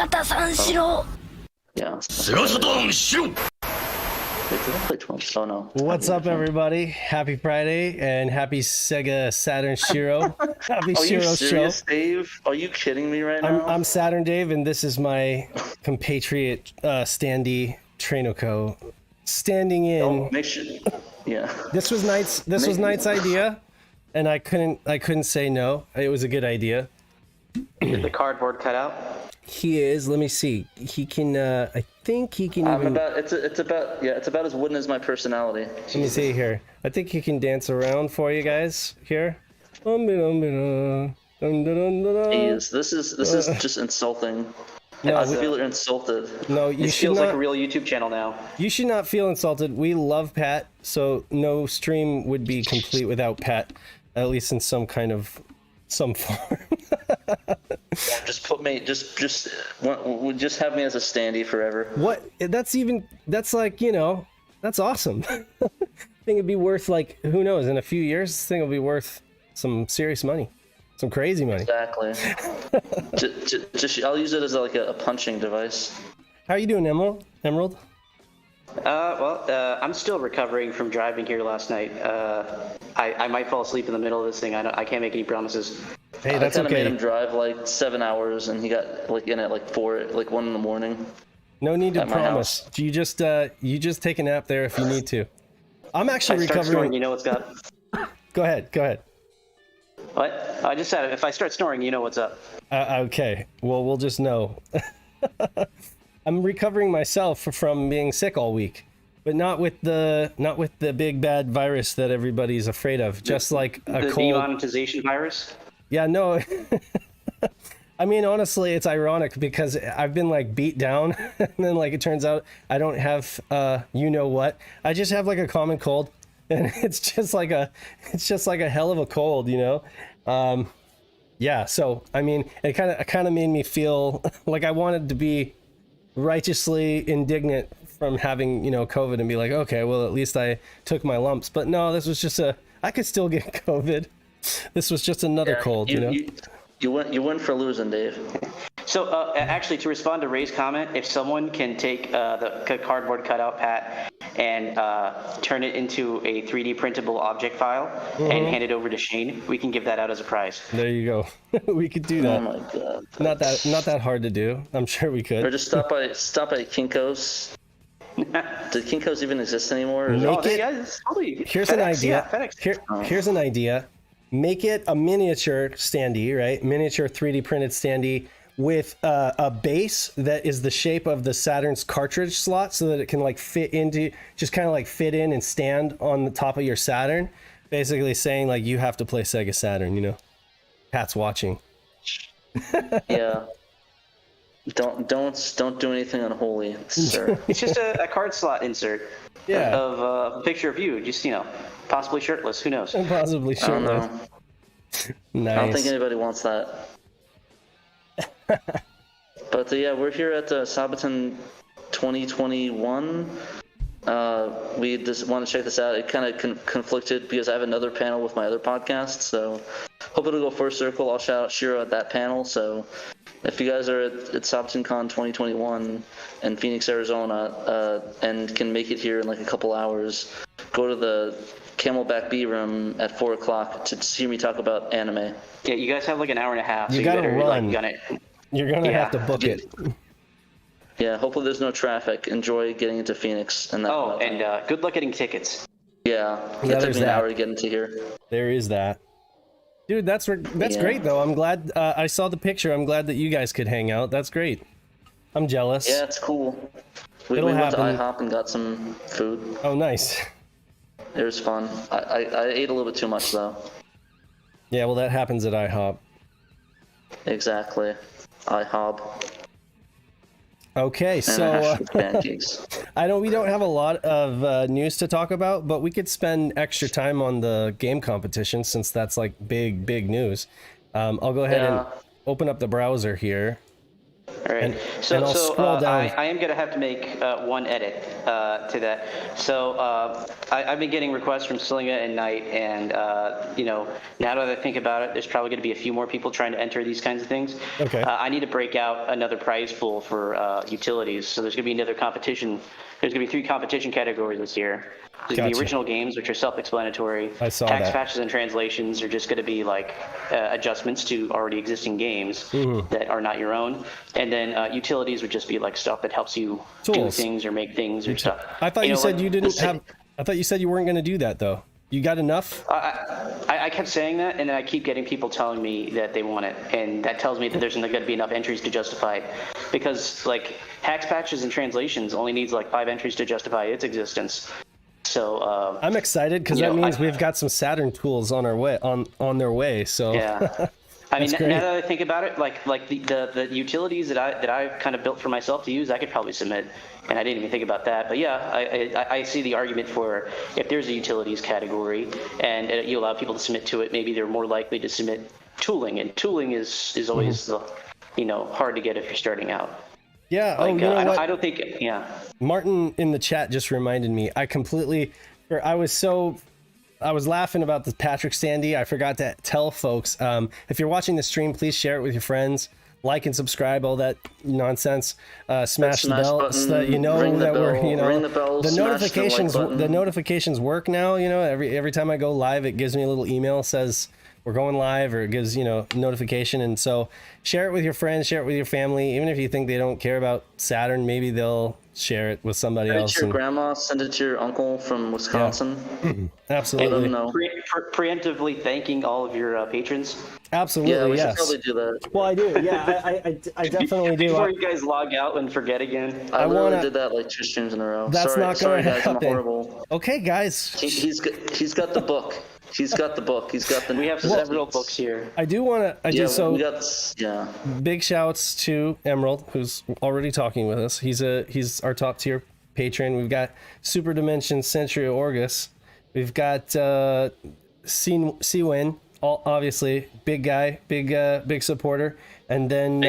Yeah. Sega Saturn, SHIRO. Wait, did I play 12? Oh no. What's up, everybody? Happy Friday and happy Sega Saturn SHIRO. Happy Are you SHIRO serious, show. Dave? Are you kidding me right now? I'm Saturn Dave, and this is my compatriot Standy Trainoco standing in. Oh, make sure. Yeah. This was Knight's idea, and I couldn't say no. It was a good idea. Is the cardboard cut out? He is. Let me see. He can. I think he can even. It's about as wooden as my personality. Let me see here. I think he can dance around for you guys here. Jeez, this is just insulting. No, I feel insulted. No, you This should feels not. like a real YouTube channel now. You should not feel insulted. We love Pat, so no stream would be complete without Pat, at least in some form. Just put me. Just have me as a standee forever. What? That's like, that's awesome. I think it'd be worth, like, who knows, in a few years, this thing will be worth some serious money. Some crazy money. Exactly. I'll use it as like a punching device. How are you doing, Emerald? I'm still recovering from driving here last night. I might fall asleep in the middle of this thing. I can't make any promises. Hey, that's I kind of okay. made him drive like 7 hours, and he got like in at like 1 in the morning. No need to at my promise. house. You just take a nap there if you need to. I'm actually If I start recovering. snoring, you know what's up. Go ahead. What? I just said if I start snoring, you know what's up. Okay. Well, we'll just know. I'm recovering myself from being sick all week, but not with the big bad virus that everybody's afraid of. Just like a The cold. demonetization virus. Yeah, no. I mean, honestly, it's ironic because I've been like beat down, and then like it turns out I don't have you know what. I just have like a common cold, and it's just like a hell of a cold, Yeah. So I mean, it kind of made me feel like I wanted to be righteously indignant from having COVID and be like, okay, well at least I took my lumps. But no, this was just I could still get COVID. This was just another cold, You win for losing, Dave. So actually, to respond to Ray's comment, if someone can take the cardboard cutout, Pat, and turn it into a 3D printable object file and hand it over to Shane, we can give that out as a prize. There you go. We could do that. Oh my god. Not that hard to do. I'm sure we could. Or just stop by Kinko's. Do Kinko's even exist anymore? Here's an idea. Here's an idea. Make it a miniature standee, right? Miniature 3D printed standee with a base that is the shape of the Saturn's cartridge slot, so that it can like fit in and stand on the top of your Saturn. Basically saying like you have to play Sega Saturn. Pat's watching. Yeah. Don't do anything unholy, sir. It's just a card slot insert of a picture of you, just possibly shirtless. Who knows? Possibly shirtless. I don't know. Nice. I don't think anybody wants that. But yeah, we're here at Sabaton 2021. We just want to check this out. It kind of conflicted because I have another panel with my other podcast, so hope it'll go first circle. I'll shout out SHIRO at that panel. So if you guys are at SabatonCon 2021 in Phoenix, Arizona, and can make it here in like a couple hours, go to the Camelback B room at 4 o'clock to hear me talk about anime. Yeah, you guys have like an hour and a half. You so gotta better, run. You're gonna have to book it. Yeah, hopefully there's no traffic. Enjoy getting into Phoenix. And good luck getting tickets. Yeah, it took me an hour to get into here. There is that. Dude, that's great though. I'm glad I saw the picture. I'm glad that you guys could hang out. That's great. I'm jealous. Yeah, it's cool. We went to IHOP and got some food. Oh, nice. It was fun. I ate a little bit too much though. Yeah, well, that happens at IHOP. Exactly. IHOP. Okay, so I know we don't have a lot of news to talk about, but we could spend extra time on the game competition since that's like big news. I'll go ahead and open up the browser here. All right. And I'll scroll down. I am going to have to make one edit to that. So I've been getting requests from Slinga and Knight, and now that I think about it, there's probably going to be a few more people trying to enter these kinds of things. Okay. I need to break out another prize pool for utilities. So there's going to be another competition. There's going to be 3 competition categories this year. There's going to be original games, which are self-explanatory. I saw Tax that. patches and translations are just going to be like adjustments to already existing games that are not your own. And then utilities would just be like stuff that helps you do things or make things or stuff. I thought you said you didn't have. I thought you said you weren't going to do that though. You got enough? I kept saying that, and then I keep getting people telling me that they want it, and that tells me that there's not going to be enough entries to justify it. Because like tax patches and translations only needs like 5 entries to justify its existence. So I'm excited because that means we've got some Saturn tools on our way on their way. So yeah. I mean, now that I think about it, like the utilities that I've kind of built for myself to use, I could probably submit, and I didn't even think about that. But yeah, I see the argument for if there's a utilities category and you allow people to submit to it, maybe they're more likely to submit tooling, and tooling is always hard to get if you're starting out. Yeah. Like, you know what? I don't think. Yeah. Martin in the chat just reminded me. I was laughing about the Patrick Standee. I forgot to tell folks, if you're watching the stream, please share it with your friends, like and subscribe, all that nonsense. Smash the bell button, so that you know that we're, ring the bell, the notifications. The notifications work now. Every time I go live, it gives me a little email, says we're going live, or it gives notification. And so share it with your friends, share it with your family. Even if you think they don't care about Saturn, maybe they'll share it with somebody else. Send it to your grandma, send it to your uncle from Wisconsin. Yeah. Absolutely. Preemptively thanking all of your patrons. Absolutely. Yeah, we yes. should probably do that. Well, I do. Yeah, I definitely do. Before you guys log out and forget again. I literally did that like 2 streams in a row. That's not going to happen. I'm horrible. Okay, guys. He's got the book. He's got the book. He's got the. We have several books here. I do want to. Yeah. Big shouts to Emerald, who's already talking with us. He's our top tier patron. We've got Super Dimension Century Orgus. We've got Cwin, obviously big guy, big supporter, and then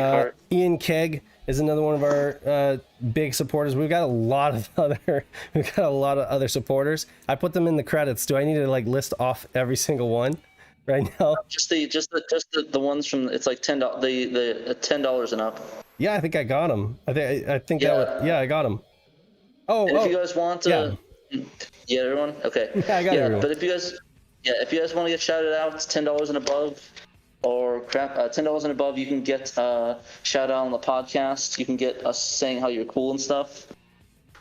Ian Keg is another one of our big supporters. We've got a lot of other supporters. I put them in the credits. Do I need to list off every single one right now? Just the ones from, it's like $10, the $10 and up. Yeah, I think I got them. I think I got them. If you guys want to, yeah, everyone, okay. Yeah, I got everyone. But if you guys want to get shouted out, it's $10 and above. Or $10 and above, you can get shout out on the podcast. You can get us saying how you're cool and stuff.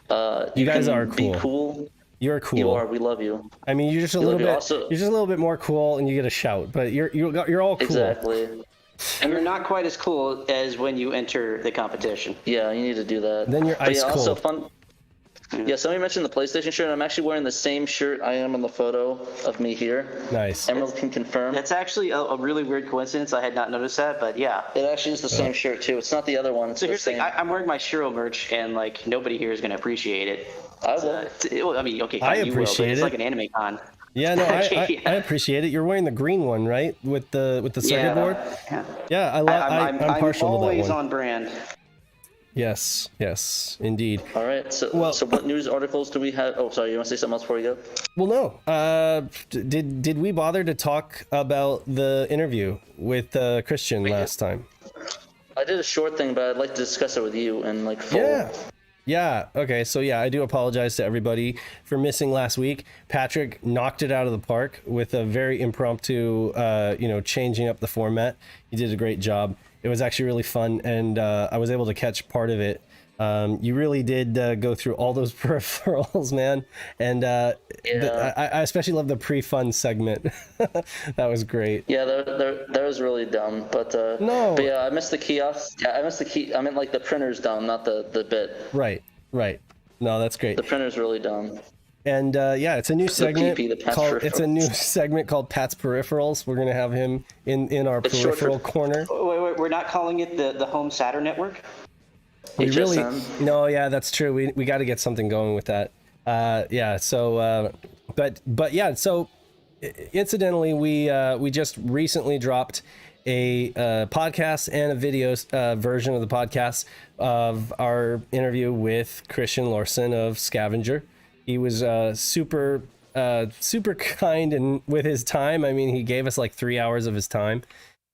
You guys are cool. Be cool. You're cool. You are. We love you. I mean, you're just a little bit. You're just a little bit more cool, and you get a shout. But you're all cool. Exactly. And you're not quite as cool as when you enter the competition. Yeah, you need to do that. Then you're ice cold. Also fun. Yeah, somebody mentioned the PlayStation shirt. I'm actually wearing the same shirt I am in the photo of me here. Nice. Emerald can confirm. That's actually a really weird coincidence. I had not noticed that, but yeah. It actually is the same shirt, too. It's not the other one. It's so here's the thing. I'm wearing my SHIRO merch, and nobody here is going to appreciate it. I will. I mean, okay, I appreciate it. It's like an anime con. Yeah, no, I appreciate it. You're wearing the green one, right? With the circuit board? Yeah, I'm partial to that one. I'm always on brand. Yes, indeed. All right. So what news articles do we have? Oh, sorry. You want to say something else before we go? Well, no. Did we bother to talk about the interview with Christian last time? I did a short thing, but I'd like to discuss it with you and full. Yeah. Okay. So I do apologize to everybody for missing last week. Patrick knocked it out of the park with a very impromptu, changing up the format. He did a great job. It was actually really fun, and I was able to catch part of it. You really did go through all those peripherals, man. And I especially love the pre-fun segment. That was great. Yeah, that was really dumb. But no. But yeah, I missed the kiosk. Yeah, I missed the key. I meant the printer's dumb, not the bit. Right. No, that's great. The printer's really dumb. And it's a new segment called Pat's Peripherals. We're gonna have him in our peripheral corner. Wait, we're not calling it the Home Saturn Network? No, yeah, that's true. We got to get something going with that. So incidentally, we just recently dropped a podcast and a video version of the podcast of our interview with Christian Larson of Scavenger. He was super kind and with his time. I mean, he gave us like 3 hours of his time.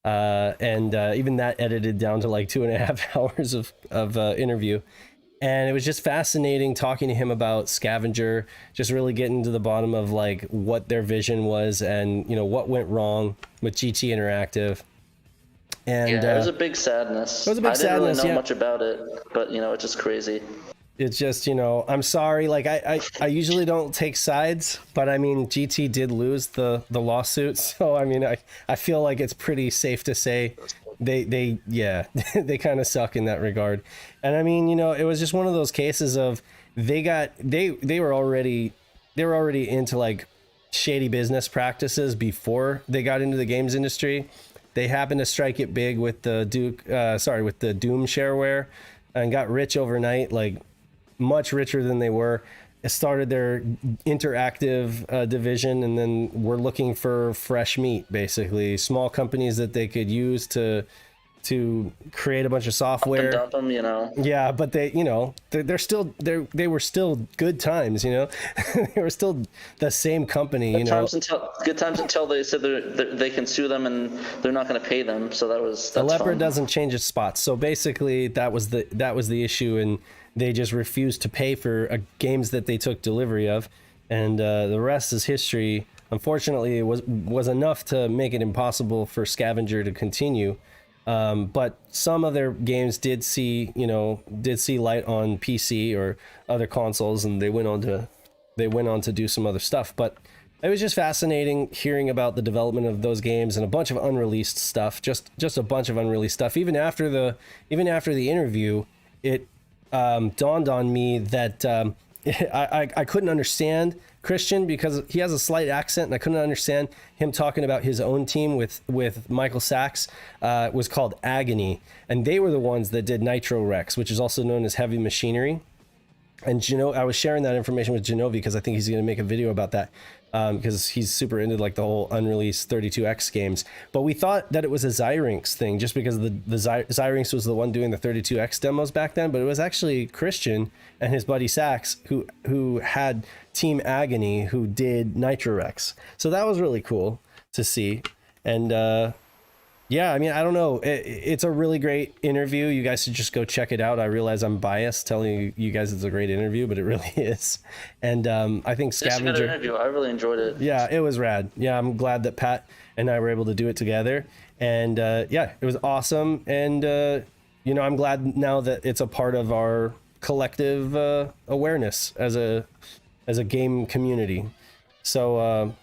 And even that edited down to like 2.5 hours of interview. And it was just fascinating talking to him about Scavenger, just really getting to the bottom of like what their vision was and, you know, what went wrong with GT Interactive. And yeah, it was a big sadness. It was a big sadness. I didn't really know much about it, but you know, it's just crazy. It's just, you know, I'm sorry. Like I usually don't take sides, but I mean, GT did lose the lawsuit. So, I mean, I feel like it's pretty safe to say they they kind of suck in that regard. And I mean, you know, it was just one of those cases of they were already into like shady business practices before they got into the games industry. They happened to strike it big with the Doom shareware and got rich overnight, like much richer than they were. It started their interactive division, and then we're looking for fresh meat, basically small companies that they could use to create a bunch of software. Dump them, you know. Yeah, but they, you know, they were still good times, you know. They were still the same company, you know. Good times until they said they can sue them and they're not going to pay them. So that's the leopard fun. Doesn't change its spots. So basically, that was the issue, and they just refused to pay for games that they took delivery of, and the rest is history. Unfortunately, it was enough to make it impossible for Scavenger to continue. But some of their games did see light on PC or other consoles, and they went on to do some other stuff. But it was just fascinating hearing about the development of those games and a bunch of unreleased stuff, just a bunch of unreleased stuff. Even after the interview, it dawned on me that I couldn't understand Christian because he has a slight accent, and I couldn't understand him talking about his own team with Michael Sachs. It was called Agony, and they were the ones that did Nitro Rex, which is also known as Heavy Machinery. And I was sharing that information with Genovi because I think he's going to make a video about that, because he's super into like the whole unreleased 32X games. But we thought that it was a Zyrinx thing just because the Zyrinx was the one doing the 32X demos back then, but it was actually Christian and his buddy Sax who had Team Agony who did Nitro Rex. So that was really cool to see. And yeah, I mean, I don't know. It's a really great interview. You guys should just go check it out. I realize I'm biased telling you guys it's a great interview, but it really is. And I think Scavenger... It's a good interview. I really enjoyed it. Yeah, it was rad. Yeah, I'm glad that Pat and I were able to do it together. And yeah, it was awesome. And, I'm glad now that it's a part of our collective awareness as a game community. So...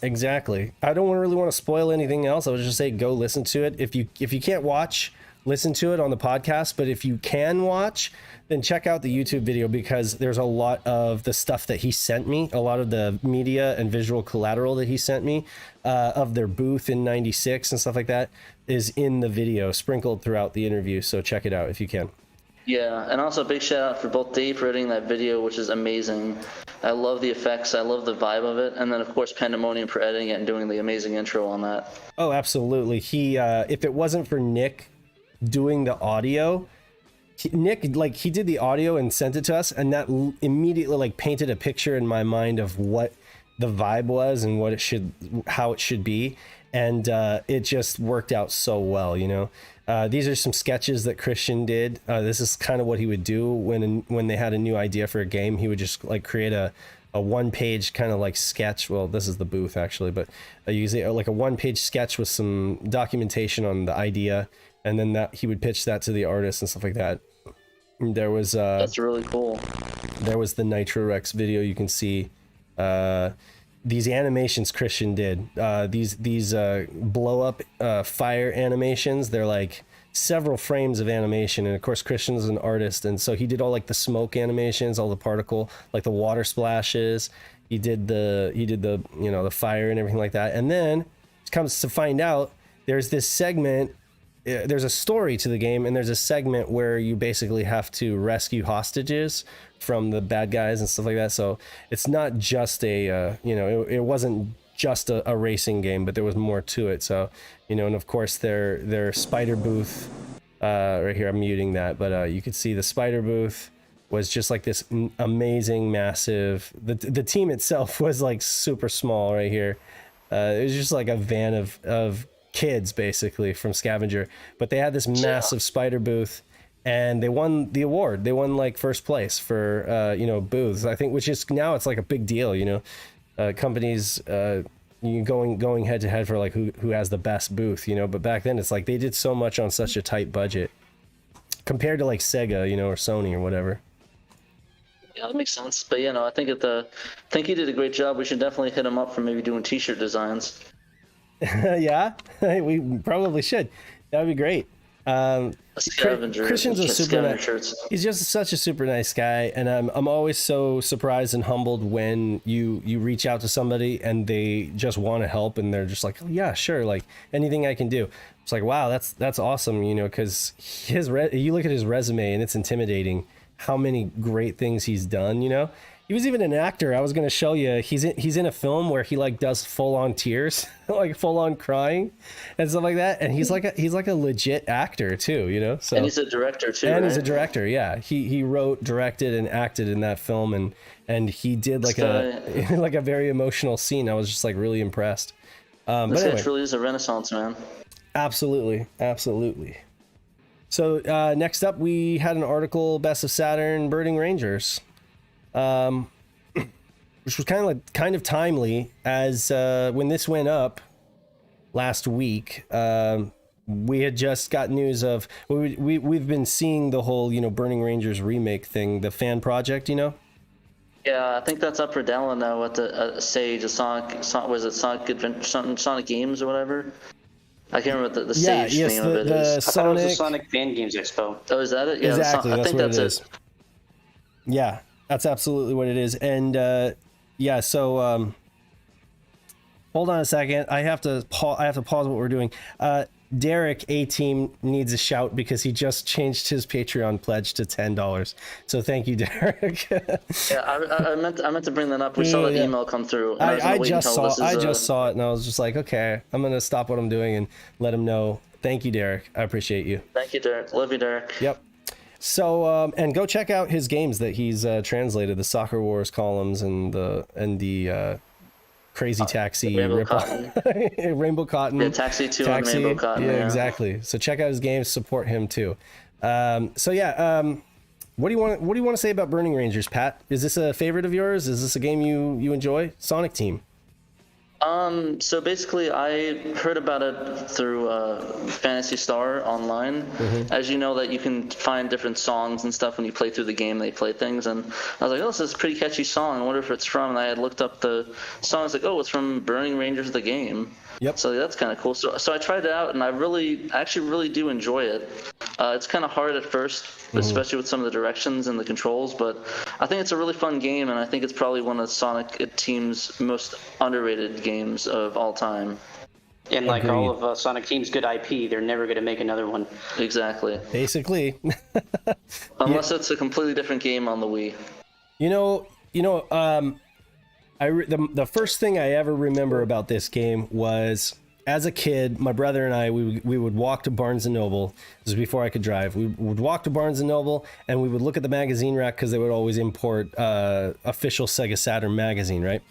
Exactly. I don't really want to spoil anything else. I would just say go listen to it. If you can't watch, listen to it on the podcast. But if you can watch, then check out the YouTube video, because there's a lot of the stuff that he sent me, a lot of the media and visual collateral that he sent me of their booth in '96 and stuff like that is in the video, sprinkled throughout the interview. So check it out if you can. Yeah, and also a big shout out for both Dave for editing that video, which is amazing. I love the effects. I love the vibe of it. And then, of course, Pandemonium for editing it and doing the amazing intro on that. Oh, absolutely. He, if it wasn't for Nick doing the audio, Nick did the audio and sent it to us, and that immediately painted a picture in my mind of what the vibe was and how it should be. And it just worked out so well, These are some sketches that Christian did. This is kind of what he would do when they had a new idea for a game. He would just create a one-page kind of sketch. Well, this is the booth actually, but usually a one-page sketch with some documentation on the idea, and then that he would pitch that to the artist and stuff like that. There was that's really cool. There was the Nitro Rex video. You can see these animations Christian did. These blow up fire animations. They're several frames of animation, and of course Christian's an artist, and so he did all the smoke animations, all the particle, the water splashes. He did the the fire and everything like that. And then it comes to find out there's this segment. There's a story to the game, and there's a segment where you basically have to rescue hostages from the bad guys and stuff like that. So it's not just it wasn't just a racing game, but there was more to it. So, you know, and of course their spider booth, right here, I'm muting that, but you could see the spider booth was just like this amazing, massive, the team itself was like super small right here. It was just like a van of kids basically from Scavenger, but they had this massive spider booth, and they won the award. They won like first place for you know, booths, I think, which is now it's like a big deal, you know, companies going head to head for like who has the best booth, you know. But back then it's like they did so much on such a tight budget compared to like Sega, you know, or Sony or whatever. Yeah, that makes sense. But you know, I think he did a great job. We should definitely hit him up for maybe doing T-shirt designs. Yeah, we probably should. That would be great. Christian's a super nice. He's just such a super nice guy, and I'm always so surprised and humbled when you reach out to somebody and they just want to help, and they're just like, oh, yeah, sure, like anything I can do. It's like, wow, that's awesome, you know, because you look at his resume and it's intimidating how many great things he's done, you know. He was even an actor. I was going to show you. He's in a film where he like does full on tears, like full on crying and stuff like that. And he's like a legit actor too, you know. So, and he's a director too. And right? He's a director. Yeah, he wrote, directed, and acted in that film, and he did like like a very emotional scene. I was just like really impressed. This guy truly is a renaissance man. Absolutely. So next up, we had an article, Best of Saturn, Burning Rangers. Which was kind of timely, as when this went up last week, we had just got news of we've been seeing the whole, you know, Burning Rangers remake thing, the fan project, you know. Yeah, I think that's up for download now at the Sage, Sonic Games or whatever. I can't remember the Sage name of it is. I thought it was the Sonic Fan Games Expo. Oh, is that it? Yeah, exactly. I think that's it. Yeah. That's absolutely what it is. And so hold on a second. I have to pause what we're doing. Derek A-Team needs a shout because he just changed his Patreon pledge to $10. So thank you, Derek. Yeah, I meant to bring that up. We saw that email come through. And I just saw it, and I was just like, okay, I'm gonna stop what I'm doing and let him know. Thank you, Derek. I appreciate you. Thank you, Derek. Love you, Derek. Yep. So and go check out his games that he's translated, the Soccer Wars columns and the Crazy Taxi, Rainbow Cotton. Rainbow Cotton. Yeah, Taxi 2 and Rainbow Cotton. Yeah, exactly. So check out his games, support him too. What do you want to say about Burning Rangers, Pat? Is this a favorite of yours? Is this a game you enjoy? Sonic Team. So basically, I heard about it through Phantasy Star online. Mm-hmm. As you know, that you can find different songs and stuff when you play through the game. They play things, and I was like, "Oh, this is a pretty catchy song. I wonder if it's from." And I had looked up the song. I was like, "Oh, it's from Burning Rangers, the game." Yep. So that's kind of cool. So I tried it out, and I actually really do enjoy it. It's kind of hard at first, especially with some of the directions and the controls, but I think it's a really fun game, and I think it's probably one of Sonic Team's most underrated games of all time. And like all of Sonic Team's good IP, they're never going to make another one. Exactly. Basically. Unless it's a completely different game on the Wii. The first thing I ever remember about this game was, as a kid, my brother and I, we would walk to Barnes & Noble. This was before I could drive. We would walk to Barnes & Noble, and we would look at the magazine rack because they would always import official Sega Saturn magazine, right?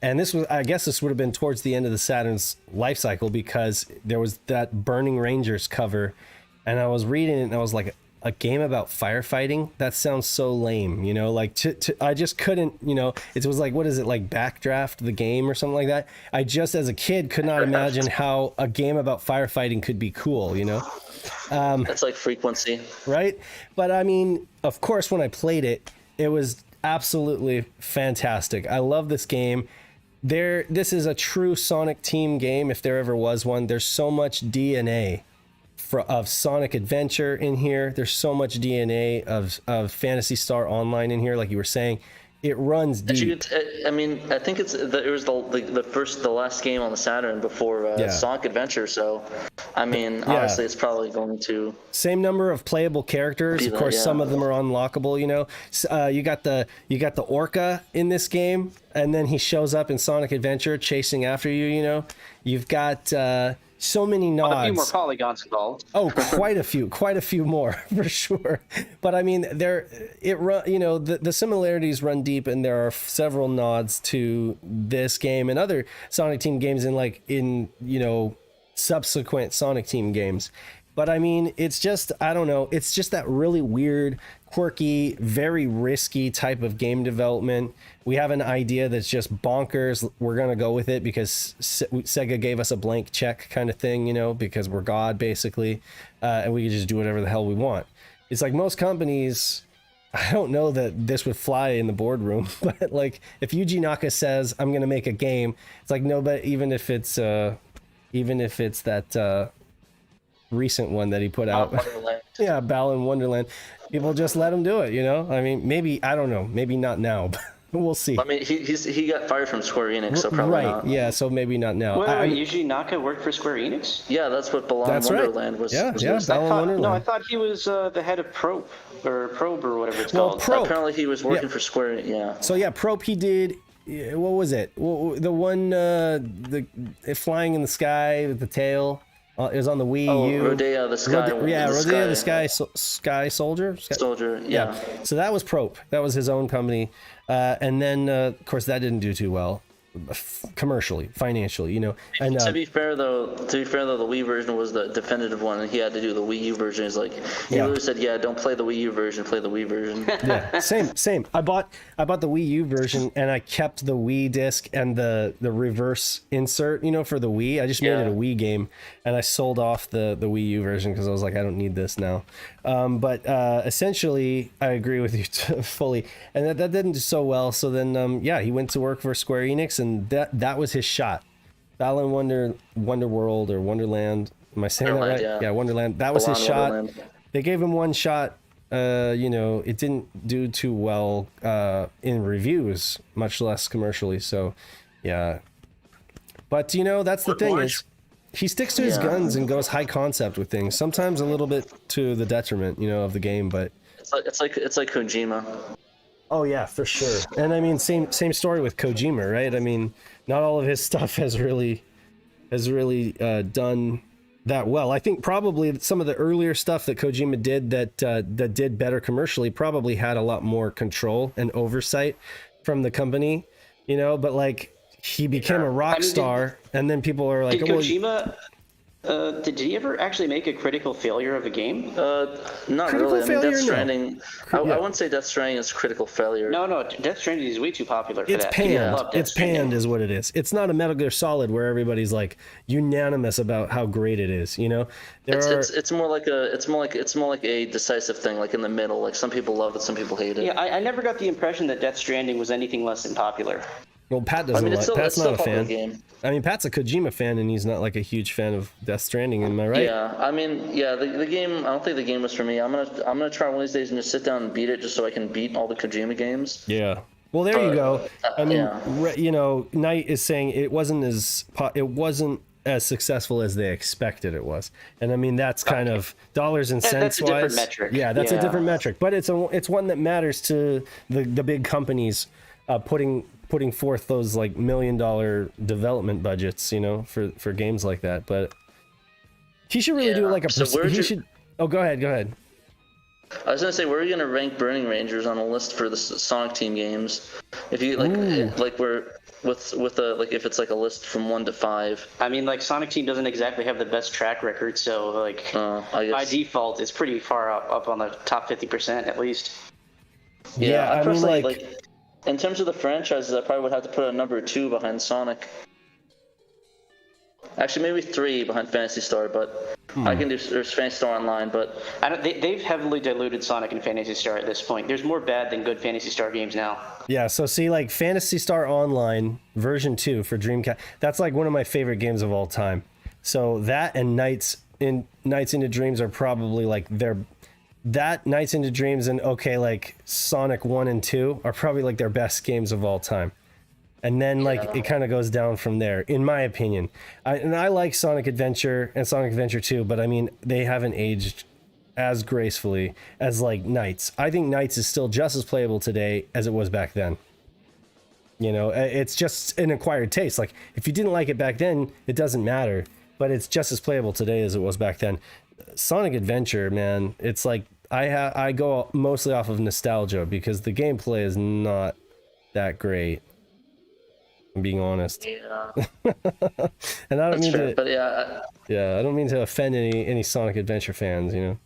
And I guess this would have been towards the end of the Saturn's life cycle, because there was that Burning Rangers cover, and I was reading it, and I was like, a game about firefighting? That sounds so lame, you know, like I just couldn't, you know, it was like, what is it, like Backdraft the game or something like that? I just, as a kid, could not imagine how a game about firefighting could be cool, you know? That's like Frequency. Right? But I mean, of course, when I played it, it was absolutely fantastic. I love this game. This is a true Sonic Team game, if there ever was one. There's so much DNA of Sonic Adventure in here. There's so much DNA of Phantasy Star Online in here, like you were saying. It runs deep. I mean, I think it was the last game on the Saturn before Sonic Adventure. So, I mean, honestly, it's probably going to same number of playable characters. Of course, some of them are unlockable. You know, you got the Orca in this game, and then he shows up in Sonic Adventure chasing after you. You know, you've got so many nods. A few more polygons involved. Oh, quite a few more for sure. But I mean, the similarities run deep, and there are several nods to this game and other Sonic Team games, in subsequent Sonic Team games. But I mean, it's just, I don't know, it's just that really weird, quirky, very risky type of game development. We have an idea that's just bonkers. We're going to go with it because Sega gave us a blank check kind of thing, because we're God basically. And we can just do whatever the hell we want. It's like most companies, I don't know that this would fly in the boardroom, but like if Yuji Naka says, I'm going to make a game, it's like, no, but even if it's that, recent one that he put out, Balan Wonderland, people just let him do it. I mean, maybe, I don't know, maybe not now, but we'll see. I mean, he got fired from Square Enix, so probably not. Yeah, so maybe not now. Wait, Yuji Naka worked for Square Enix? Yeah, that's what Balan Wonderland was. Yeah, Balan Wonderland. No, I thought he was the head of Probe or whatever it's called. Apparently he was working for Square. Yeah. So yeah, Probe he did. What was it? The one the flying in the sky with the tail. It was on the Wii U. Rodeo the Sky. Rodeo the Sky Soldier. Soldier, yeah. So that was Probe. That was his own company, and then of course that didn't do too well, commercially, financially, And to be fair though, the Wii version was the definitive one, and he had to do the Wii U version. He's like, he literally said, don't play the Wii U version, play the Wii version. Yeah, same. I bought the Wii U version, and I kept the Wii disc and the reverse insert, for the Wii. I just made it a Wii game, and I sold off the Wii U version because I was like, I don't need this now. But essentially, I agree with you fully, and that didn't do so well. So then, he went to work for Square Enix, and that was his shot. Balan Wonderworld or Wonderland. Am I saying that right? Yeah, Wonderland. That was his shot. Wonderland. They gave him one shot. It didn't do too well in reviews, much less commercially. So, yeah. But that's the thing is, he sticks to his guns and goes high concept with things. Sometimes a little bit to the detriment, of the game. But it's like Kojima. Oh yeah, for sure. And I mean, same story with Kojima, right? I mean, not all of his stuff has really done that well. I think probably some of the earlier stuff that Kojima did that did better commercially probably had a lot more control and oversight from the company, But like he became a rock star, and then people are like, did Kojima? Did he ever actually make a critical failure of a game? Not really. I mean, Death Stranding. I wouldn't say Death Stranding is critical failure. No. Death Stranding is way too popular for that. It's panned is what it is. It's not a Metal Gear Solid where everybody's like unanimous about how great it is. It's more like a decisive thing, like in the middle. Like some people love it, some people hate it. Yeah, I never got the impression that Death Stranding was anything less than popular. Well, Pat doesn't like. Pat's not a fan. Game. I mean, Pat's a Kojima fan, and he's not like a huge fan of Death Stranding. Am I right? Yeah, I mean, the game. I don't think the game was for me. I'm gonna try one of these days and just sit down and beat it, just so I can beat all the Kojima games. Yeah. Well, there you go. I mean, Knight is saying it wasn't as successful as they expected it was, and I mean that's kind of dollars and cents wise. That's a different metric. Yeah, that's a different metric, but it's one that matters to the big companies putting forth those like $1 million development budgets, for games like that. But he should really do like a. Oh, go ahead. I was gonna say, where are you gonna rank Burning Rangers on a list for the Sonic Team games? If you like we're with if it's like a list from 1 to 5. I mean, like Sonic Team doesn't exactly have the best track record, so like by default, it's pretty far up on the top 50% at least. Yeah, I mean, like in terms of the franchises, I probably would have to put a number 2 behind Sonic. Actually, maybe 3 behind Phantasy Star, but I can do Phantasy Star Online. But they've heavily diluted Sonic and Phantasy Star at this point. There's more bad than good Phantasy Star games now. Yeah, so see, like Phantasy Star Online version 2 for Dreamcast, that's like one of my favorite games of all time. So that and Nights into Dreams are probably like that Nights into Dreams and like Sonic 1 and 2 are probably like their best games of all time. And then like it kind of goes down from there, in my opinion. I like Sonic Adventure and Sonic Adventure 2, but I mean, they haven't aged as gracefully as like Nights. I think Nights is still just as playable today as it was back then. You know, it's just an acquired taste. Like if you didn't like it back then, it doesn't matter, but it's just as playable today as it was back then. Sonic Adventure, man, it's like I go mostly off of nostalgia because the gameplay is not that great. I'm being honest. Yeah. And I don't mean fair, to, but yeah, I don't mean to offend any Sonic Adventure fans, you know.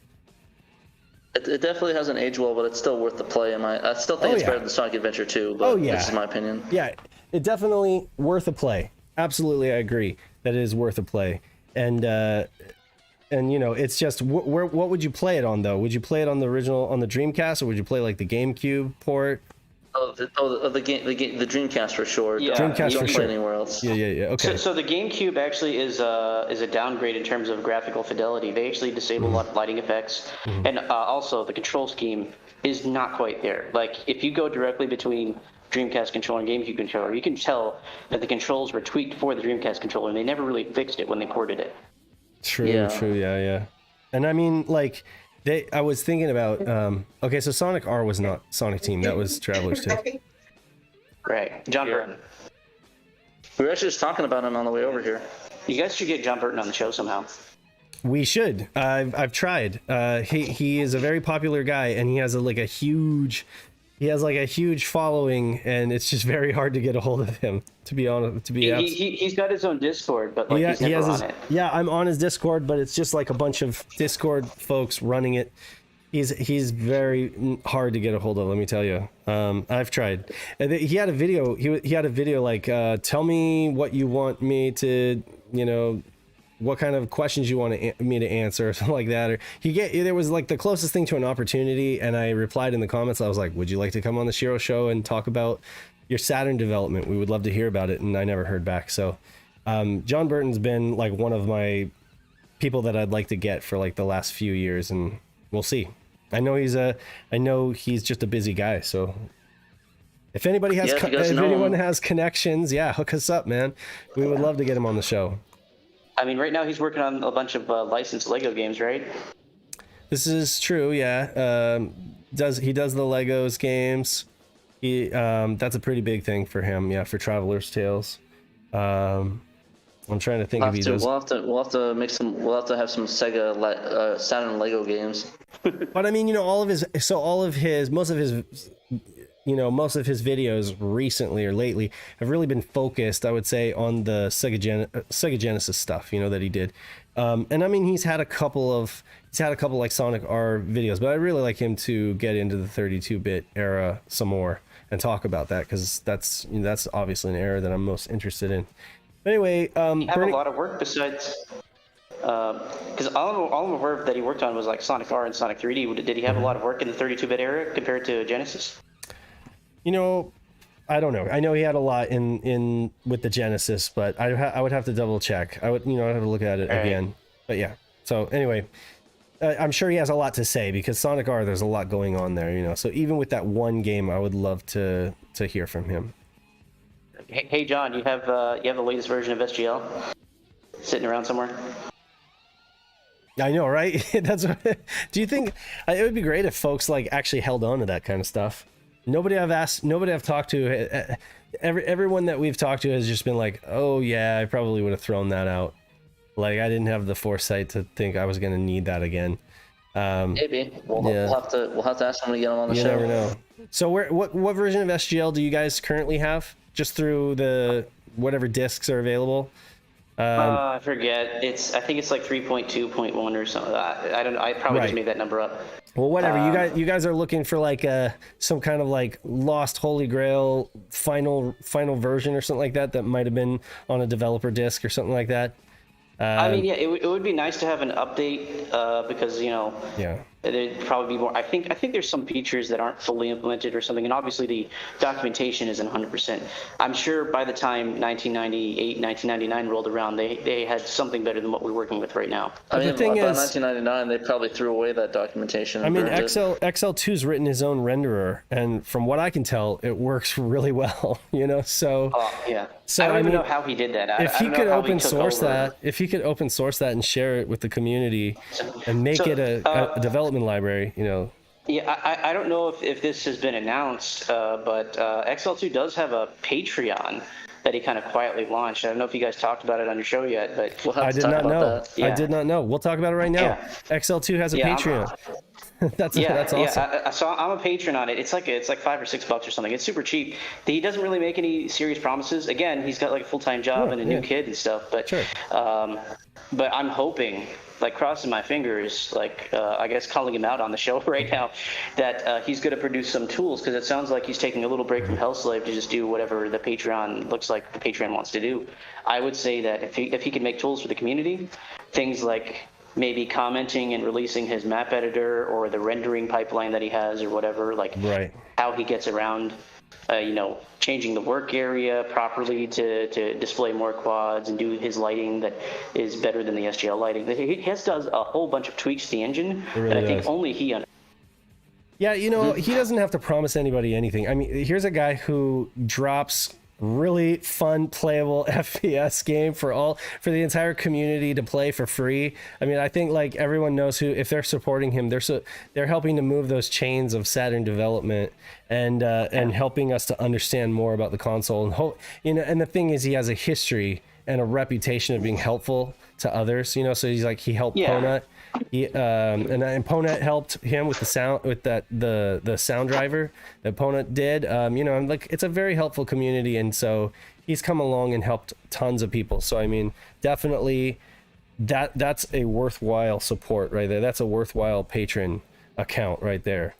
It definitely hasn't aged well, but it's still worth the play. I still think it's better than Sonic Adventure 2, but this is my opinion. Yeah, it definitely worth a play. Absolutely, I agree that it is worth a play. And you know, it's just what would you play it on though? Would you play it on the original on the Dreamcast, or would you play like the GameCube port? The Dreamcast for sure. Yeah, Dreamcast for sure. Anywhere else. Yeah. Okay. So the GameCube actually is a downgrade in terms of graphical fidelity. They actually disable a lot of lighting effects, and also the control scheme is not quite there. Like if you go directly between Dreamcast controller and GameCube controller, you can tell that the controls were tweaked for the Dreamcast controller, and they never really fixed it when they ported it. True. Yeah. And I mean, like. I was thinking about, okay, so Sonic R was not Sonic Team, that was Travelers 2. Right, John Burton. We were actually just talking about him on the way over here. You guys should get John Burton on the show somehow. We should. I've tried. He is a very popular guy, and he has a huge following, and it's just very hard to get a hold of him. To be honest, he's got his own Discord, but like he's never on it. Yeah, I'm on his Discord, but it's just like a bunch of Discord folks running it. He's very hard to get a hold of. Let me tell you. I've tried. He had a video. He had a video like, tell me what you want me to, you know, what kind of questions you want me to answer or something like that. Or there was like the closest thing to an opportunity, and I replied in the comments. I was like, would you like to come on the SHIRO show and talk about your Saturn development? We would love to hear about it. And I never heard back. So John Burton's been like one of my people that I'd like to get for like the last few years, and we'll see. I know he's just a busy guy. So if anybody has, if anyone has connections, hook us up, man. We would love to get him on the show. I mean, right now he's working on a bunch of licensed Lego games, right? This is true, yeah. He does the Legos games? That's a pretty big thing for him, yeah. For Traveler's Tales, I'm trying to think if he does. We'll have to have some Sega Saturn Lego games. But I mean, you know, most of his videos recently or lately have really been focused, I would say, on the Sega Genesis stuff, you know, that he did. And I mean, he's had a couple like Sonic R videos, but I really like him to get into the 32-bit era some more and talk about that, because that's obviously an era that I'm most interested in. But anyway, you have a lot of work besides. Because all I'm aware of that he worked on was like Sonic R and Sonic 3D. Did he have a lot of work in the 32-bit era compared to Genesis? You know, I don't know. I know he had a lot in with the Genesis, but I would have to double check. I'd have to look at it again. Right. But yeah. So anyway, I'm sure he has a lot to say, because Sonic R, there's a lot going on there, you know. So even with that one game, I would love to hear from him. Hey John, you have the latest version of SGL sitting around somewhere? I know, right? Do you think it would be great if folks like actually held on to that kind of stuff? Nobody I've talked to, everyone that we've talked to has just been like, oh yeah, I probably would have thrown that out. Like, I didn't have the foresight to think I was going to need that again. Maybe we'll have to ask someone to get him on the show. You never know. So what version of SGL do you guys currently have? Just through the whatever discs are available? I forget. I think it's like 3.2.1 or something. I don't know. I probably just made that number up. Well, whatever. You guys are looking for like some kind of like lost holy grail final version or something like that might have been on a developer disc or something like that. I mean, yeah, it would be nice to have an update because, you know, There'd probably be more. I think there's some features that aren't fully implemented or something, and obviously the documentation isn't 100%. I'm sure by the time 1998, 1999 rolled around, they had something better than what we're working with right now. I mean, the thing by 1999, they probably threw away that documentation. I mean, XL2's written his own renderer, and from what I can tell, it works really well. You know, so yeah. So I don't even know how he did that. If he could open source that and share it with the community and make it a development library, you know. Yeah, I don't know if this has been announced, but XL2 does have a Patreon that he kind of quietly launched. I don't know if you guys talked about it on your show yet, but I did not know. Yeah. I did not know. We'll talk about it right now. Yeah. XL2 has a Patreon. That's awesome. Yeah, so I'm a patron on it. It's like $5 or $6 or something. It's super cheap. He doesn't really make any serious promises. Again, he's got like a full-time job and a new kid and stuff. But sure. But I'm hoping, like crossing my fingers, like I guess calling him out on the show right now, that he's going to produce some tools, because it sounds like he's taking a little break from Hellslave to just do whatever the Patreon looks like the Patreon wants to do. I would say that if he can make tools for the community, things like maybe commenting and releasing his map editor or the rendering pipeline that he has or whatever, like how he gets around, changing the work area properly to display more quads and do his lighting that is better than the SGL lighting. He does a whole bunch of tweaks to the engine that I think only he understands. Yeah, he doesn't have to promise anybody anything. I mean, here's a guy who drops really fun, playable FPS game for the entire community to play for free. I mean, I think like everyone knows if they're supporting him, they're helping to move those chains of Saturn development and helping us to understand more about the console. And the thing is, he has a history and a reputation of being helpful to others. So he helped Ponut. And Ponut helped him with the sound, with the sound driver that Ponut did. And like it's a very helpful community, and so he's come along and helped tons of people. So I mean, definitely that's a worthwhile support right there. That's a worthwhile patron account right there.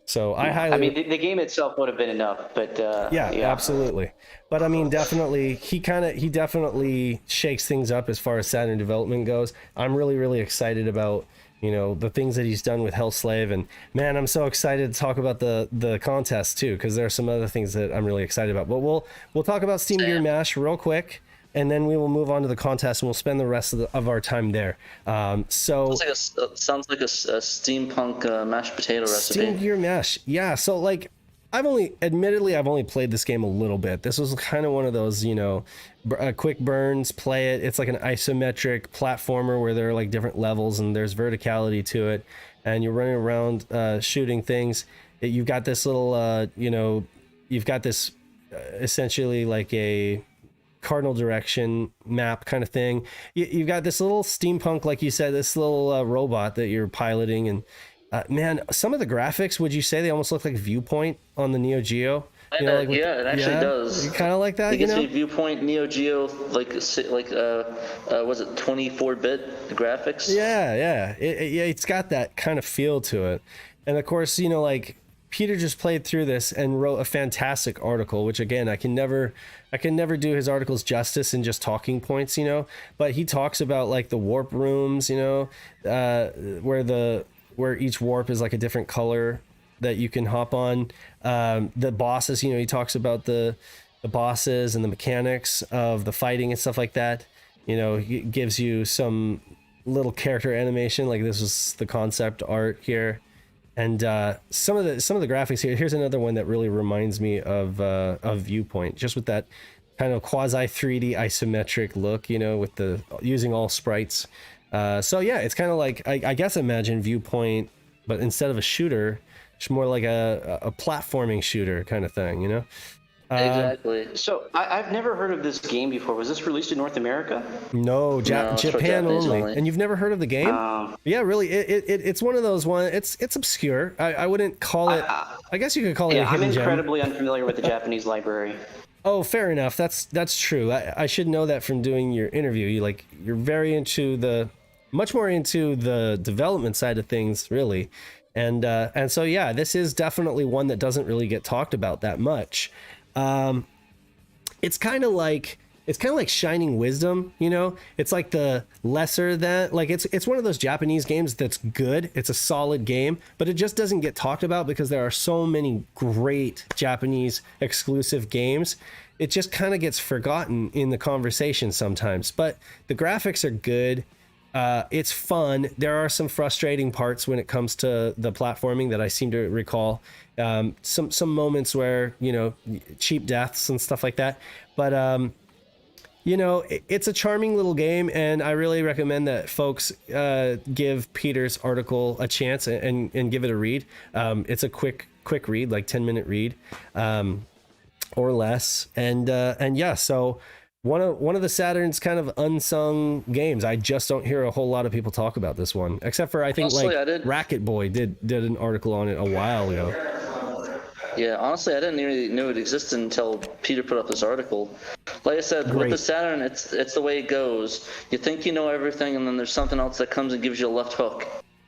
So I mean, the game itself would have been enough, but yeah, absolutely. But I mean, definitely, he definitely shakes things up as far as Saturn development goes. I'm really, really excited about the things that he's done with Hellslave, and man, I'm so excited to talk about the contest too, because there are some other things that I'm really excited about. But we'll talk about Steam Gear Mash real quick, and then we will move on to the contest, and we'll spend the rest of our time there. Sounds like a steampunk mashed potato recipe. Steam Gear Mash, yeah. So like, I've only played this game a little bit. This was kind of one of those, quick burns, play it. It's like an isometric platformer where there are like different levels and there's verticality to it, and you're running around shooting things. You've got this little, you've got this essentially like a cardinal direction map kind of thing. You've got this little steampunk, like you said, this little robot that you're piloting, and man, some of the graphics, would you say they almost look like Viewpoint on the Neo Geo? It actually does. Kind of like that, it gives me Viewpoint, Neo Geo, like was it 24-bit graphics? Yeah. It's got that kind of feel to it, and of course, like Peter just played through this and wrote a fantastic article, which again, I can never do his articles justice in just talking points, but he talks about like the warp rooms, where each warp is like a different color that you can hop on. The bosses, he talks about the bosses and the mechanics of the fighting and stuff like that. He gives you some little character animation, like this was the concept art here. And some of the graphics here. Here's another one that really reminds me of Viewpoint, just with that kind of quasi 3D isometric look, with the using all sprites. So yeah, it's kind of like I guess imagine Viewpoint, but instead of a shooter, it's more like a platforming shooter kind of thing, Exactly. So I've never heard of this game before. Was this released in North America? No, Japan only. And you've never heard of the game? Yeah, really. It's one of those It's obscure. I wouldn't call it. I guess you could call it. Yeah, I'm incredibly unfamiliar with the Japanese library. Oh, fair enough. That's true. I should know that from doing your interview. You're very much more into the development side of things, really. And so yeah, this is definitely one that doesn't really get talked about that much. It's kind of like it's kind of like Shining Wisdom, you know? It's like the lesser than, like it's one of those Japanese games that's good. It's a solid game, but it just doesn't get talked about because there are so many great Japanese exclusive games. It just kind of gets forgotten in the conversation sometimes, but the graphics are good. It's fun. There are some frustrating parts when it comes to the platforming that I seem to recall. Some moments where, you know, cheap deaths and stuff like that. But, you know, it's a charming little game, and I really recommend that folks give Peter's article a chance and give it a read. It's a quick read, like 10-minute read. Or less, and yeah, so one of the Saturn's kind of unsung games. I just don't hear a whole lot of people talk about this one, except for I think honestly, like Racket Boy did an article on it a while ago. Yeah, honestly, I didn't really know it existed until Peter put up this article. Like I said, with the Saturn, it's the way it goes. You think you know everything, and then there's something else that comes and gives you a left hook.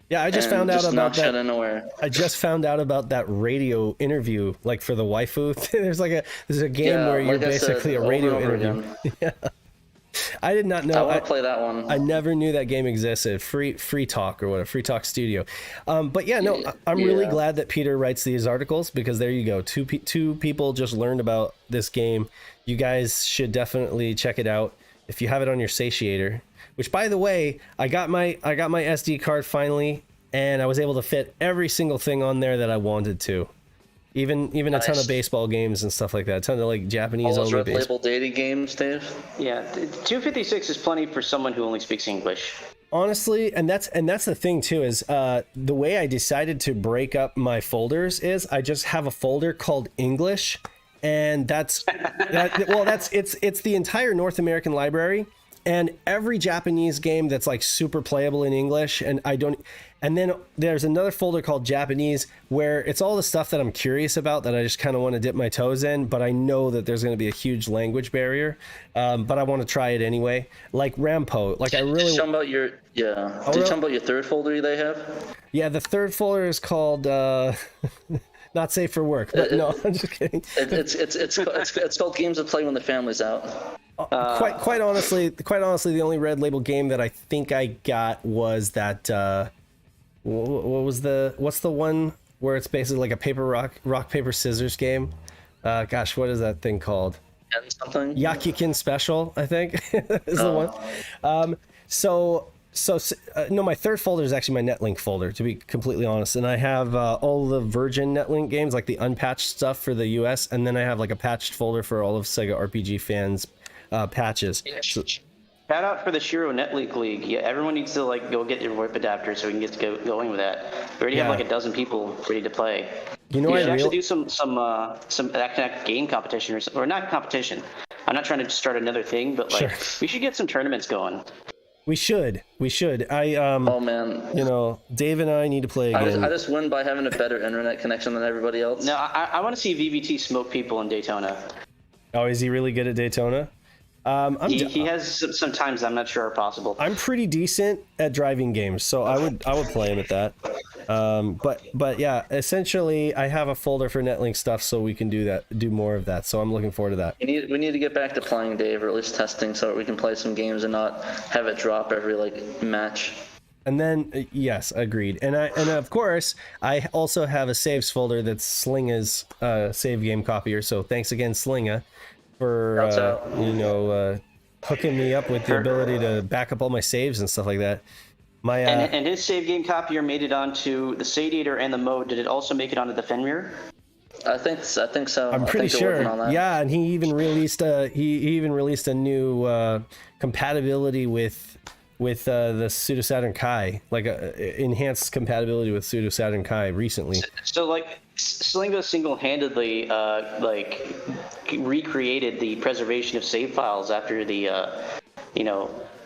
Yeah, I just found out about that. I just found out about that radio interview, like for the waifu. There's a game where you're basically a radio interview. Yeah. I did not know. I want to play that one. I never knew that game existed. Free Talk or whatever, Free Talk Studio. But yeah, no, I'm really glad that Peter writes these articles, because there you go. Two people just learned about this game. You guys should definitely check it out if you have it on your satiator. Which, by the way, I got my SD card finally, and I was able to fit every single thing on there that I wanted to, even nice. A ton of baseball games and stuff like that. A ton of like Japanese all those red label dating games, Dave. Yeah, 256 is plenty for someone who only speaks English. Honestly, and that's the thing too, is the way I decided to break up my folders is I just have a folder called English, and it's the entire North American library. And every Japanese game that's like super playable in English, and then there's another folder called Japanese where it's all the stuff that I'm curious about that I just kind of want to dip my toes in, but I know that there's going to be a huge language barrier, but I want to try it anyway. Like Rampo, like I really. Tell about your Did you tell about your third folder they have? Yeah, the third folder is called. Not safe for work, but no, I'm just kidding. It's called Games to Play When the Family's Out. Quite honestly, the only red label game that I think I got was that. What's the one where it's basically like a rock paper scissors game? Gosh, what is that thing called? Something. Yakukin Special, I think, is the one. No, my third folder is actually my Netlink folder, to be completely honest. And I have all the Virgin Netlink games, like the unpatched stuff for the US, and then I have like a patched folder for all of Sega RPG fans patches. So, shout out for the SHIRO Netlink League. Yeah, everyone needs to like go get your VoIP adapter so we can get going with that. We already have like a dozen people ready to play. You know, we should actually do some game competition or not competition. I'm not trying to start another thing, but like we should get some tournaments going. We should. Oh man. You know, Dave and I need to play again. I just win by having a better internet connection than everybody else. No, I want to see VVT smoke people in Daytona. Oh, is he really good at Daytona? He has some times I'm not sure are possible. I'm pretty decent at driving games, so I would play him at that. But yeah, essentially I have a folder for Netlink stuff, so we can do more of that. So I'm looking forward to that. We need to get back to playing, Dave, or at least testing, so that we can play some games and not have it drop every like match. And then yes, agreed. And of course I also have a saves folder that's Slinga's save game copier. So thanks again, Slinga, for hooking me up with the ability to back up all my saves and stuff like that. And his save game copier made it onto the Sadiator and the mode. Did it also make it onto the Fenrir? I think so. I'm pretty sure. Yeah, and he even released a new compatibility with the Pseudo Saturn Kai, like enhanced compatibility with Pseudo Saturn Kai recently. So like Slinga single-handedly recreated the preservation of save files after the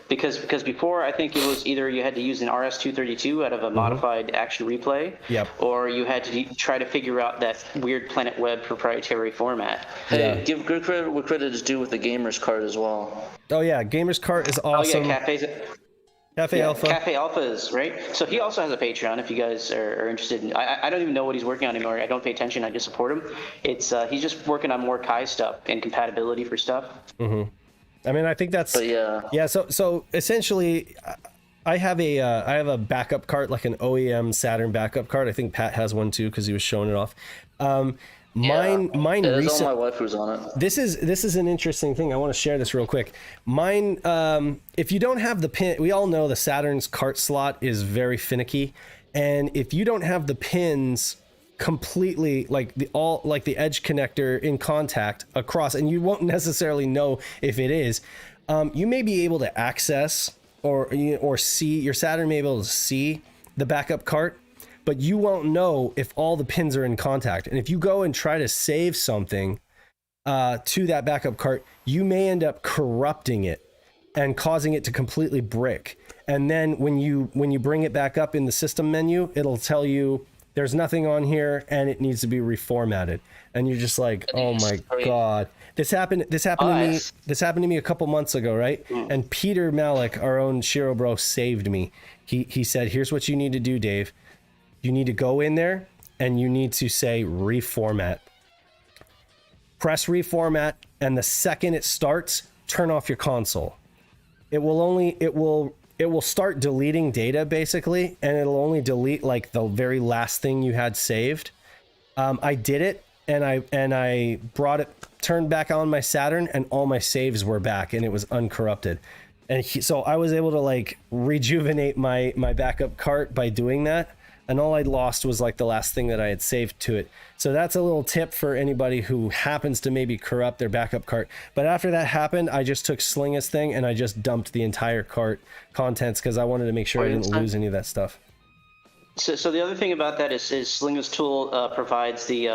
because before I think it was either you had to use an RS-232 out of a modified action replay, or you had to try to figure out that weird Planet Web proprietary format. Hey, give good credit what credit is due with the Gamer's Card as well. Oh yeah, Gamer's Card is awesome. Oh yeah, Cafe Alpha. Cafe Alpha is right. So he also has a Patreon if you guys are interested. I don't even know what he's working on anymore. I don't pay attention. I just support him. It's he's just working on more Kai stuff and compatibility for stuff. Mm-hmm. I mean, I think that's. But yeah. So essentially, I have a backup cart, like an OEM Saturn backup cart. I think Pat has one too because he was showing it off. Mine. There's all my waifus on it. This is an interesting thing. I want to share this real quick. Mine. If you don't have the pin, we all know the Saturn's cart slot is very finicky, and if you don't have the pins completely like the edge connector in contact across, and you won't necessarily know if it is, you may be able to access or see your Saturn may be able to see the backup cart, but you won't know if all the pins are in contact. And if you go and try to save something to that backup cart, you may end up corrupting it and causing it to completely brick. And then when you bring it back up in the system menu, it'll tell you there's nothing on here and it needs to be reformatted. And you're just like, oh my God. This happened to me a couple months ago, right? And Peter Malik, our own SHIRO bro, saved me. He said, here's what you need to do, Dave. You need to go in there and you need to say reformat. Press reformat, and the second it starts, turn off your console. It will start deleting data basically, and it'll only delete like the very last thing you had saved. I did it, and I brought it, turned back on my Saturn, and all my saves were back, and it was uncorrupted. And so I was able to like rejuvenate my backup cart by doing that. And all I lost was like the last thing that I had saved to it. So that's a little tip for anybody who happens to maybe corrupt their backup cart. But after that happened, I just took Slinga's thing and I just dumped the entire cart contents because I wanted to make sure I didn't lose any of that stuff. So the other thing about that is Slinga's tool provides the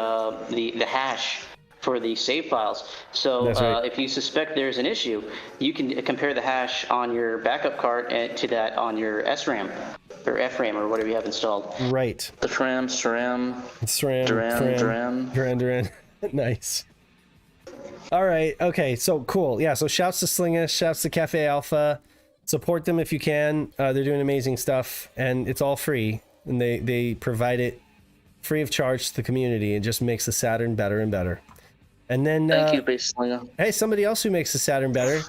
hash for the save files. So right. If you suspect there's an issue, you can compare the hash on your backup cart to that on your SRAM or FRAM or whatever you have installed. Right. The SRAM. Duran. Nice. All right. Okay. So cool. Yeah. So shouts to Slinga, shouts to Cafe Alpha. Support them if you can. They're doing amazing stuff, and it's all free. And they provide it free of charge to the community. It just makes the Saturn better and better. And then thank you, Base Slinger. Hey, somebody else who makes the Saturn better,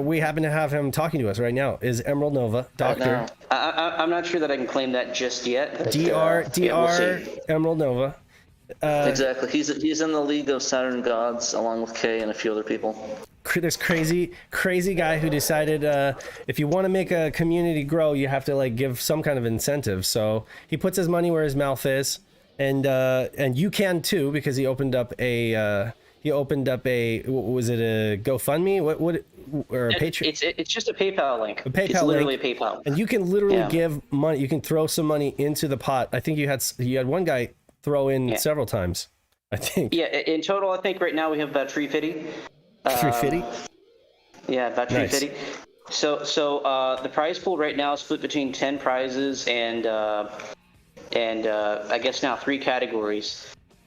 we happen to have him talking to us right now, is Emerald Nova, Doctor. I'm not sure that I can claim that just yet. But, Dr. Emerald Nova. Exactly. He's in the League of Saturn Gods along with Kay and a few other people. This crazy guy who decided if you want to make a community grow, you have to like give some kind of incentive. So he puts his money where his mouth is, and you can too, because he opened up a was it a GoFundMe? What or a Patreon? It's just a PayPal link. It's literally a PayPal. And you can literally give money. You can throw some money into the pot. I think you had one guy throw in several times, I think. Yeah, in total, I think right now we have about 350. 350? Yeah, about 350. Nice. So the prize pool right now is split between 10 prizes and I guess now 3 categories.